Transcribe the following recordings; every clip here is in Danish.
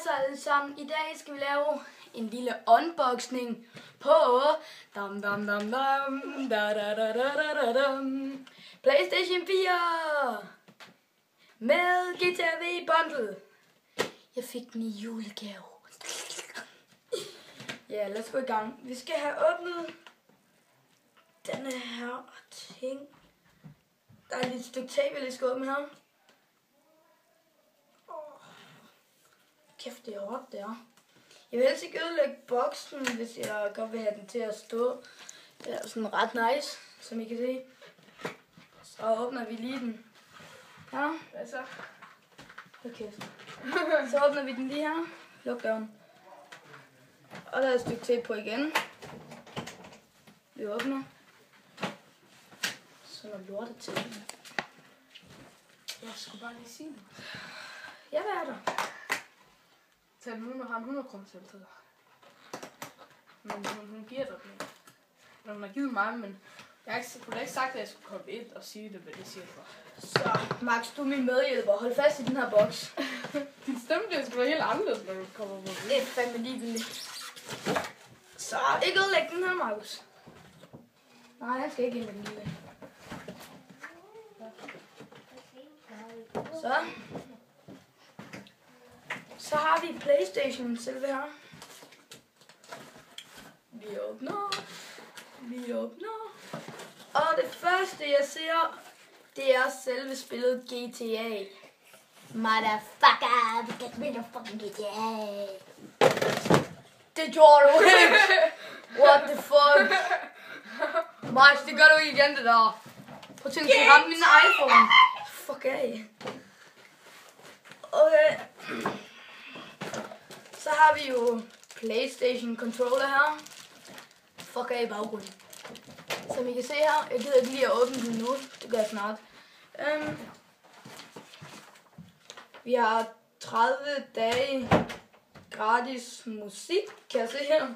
så alle sammen. I dag skal vi lave en lille unboxing på PlayStation 4 med GTA V bundle. Jeg fik den i julegave. Ja, lad os gå i gang. Vi skal have åbnet denne her ting. Der er et lille stykke tape, jeg lige skal åbne her. Kæft, det er råt, det er. Jeg vil helst ikke ødelægge boksen, hvis jeg godt vil have den til at stå. Det er sådan ret nice, som I kan se. Så åbner vi lige den. Ja, Hvad så? okay. Så åbner vi den lige her. Luk døren. Og der er et stykke tape på igen. Vi åbner. Så noget lortet til. Jeg skulle bare lige sige noget. Ja, hvad er der? Tag den ud, når har en 100 kroner til dig. Men hun giver dig den. Men hun har givet mig, men hun har ikke sagt, at jeg skulle komme ind og sige det, hvad det siger for. Så, Max, du er min medhjælper. Hold fast i den her boks. Din stemme bliver sgu da helt anderledes, når du kommer på. Det er fandme ligegyldigt. Så, ikke ødelægge den her, Markus. Nej, jeg skal ikke ind med den lille. Så har vi PlayStation selve her. Vi åbner. Og det første jeg ser, det er selve spillet GTA. Motherfucker, vi kan spille fucking GTA. Det gjorde du ikke. What the fuck? Max, det gør du ikke igen, det der. Prøv at tænke, du ramte min iPhone. Fuck af. Okay. Så har vi jo PlayStation controller her. Fuck af i baggrunden. Som I kan se her, jeg gider ikke lige at åbne den nu. Det gør jeg snart. Vi har 30 dage gratis musik, kan jeg se her.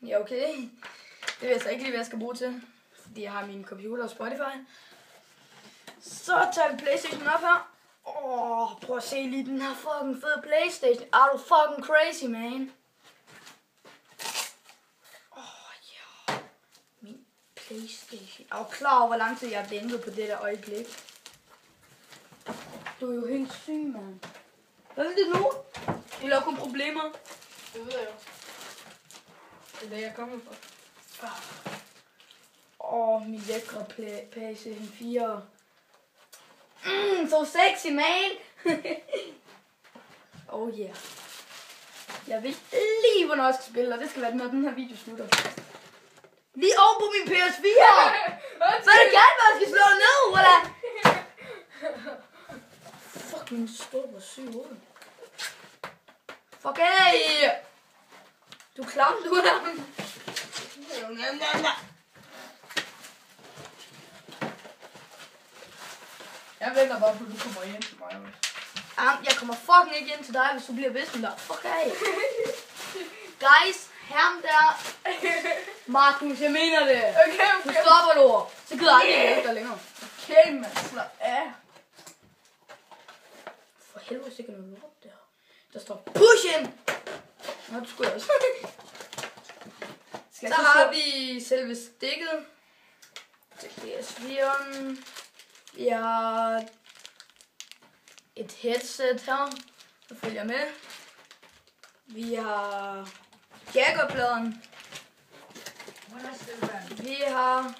Ja, okay. Det ved jeg så ikke lige, hvad jeg skal bruge til. Fordi jeg har min computer og Spotify. Så tager vi PlayStation op her. Prøv at se lige den her fucking fede PlayStation. Er du fucking crazy, man? Ja. Min PlayStation. Er du klar over, hvor lang tid jeg har ventet på det der øjeblik? Du er jo helt syg, mand. Hvad er det nu? Du laver kun problemer. Det ved jeg jo. Det er det, jeg er kommet for. Min lækre PlayStation 4. So sexy, man. Oh yeah. Jeg ved lige, hvornår jeg skal spille, og det skal være, når den her video slutter. Lige over på min PS4. Så er det gerne, at jeg skal slå ned, eller? Fucking stopper 7 år. Fuck af. Du er klam, du er. Jeg venter bare på, at du kommer ind til mig. Jeg kommer fucking ikke ind til dig, hvis du bliver vissen der. Fuck af. Guys, ham der. Markus, jeg mener det. Okay. Nu stopper du. Så gider jeg aldrig hjælpe dig længere. Okay, man. Slå af. For helvede, sikkert noget lort der. Der står push in. Nå, du skulle også. Så har vi selve stikket til PS4'en. Vi har et headset her, der følger med. Vi har jackerpladen. Vi har...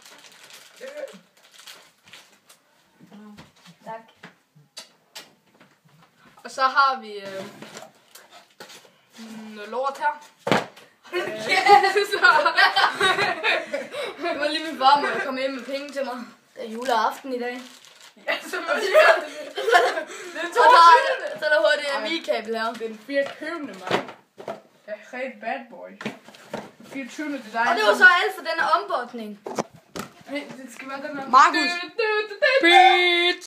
Tak. Og så har vi noget lort her. Det var lige min far, der kom hjem med penge til mig. Det er juleaften i dag. Ja, så man siger det. Det er Så er der HDMI-kabel her. Det er en 24. mand. Jeg er rigtig bad boy. 24. det er dig. Og det var så alt for denne unboxing. Hey, det skal være den her. Markus. Beat.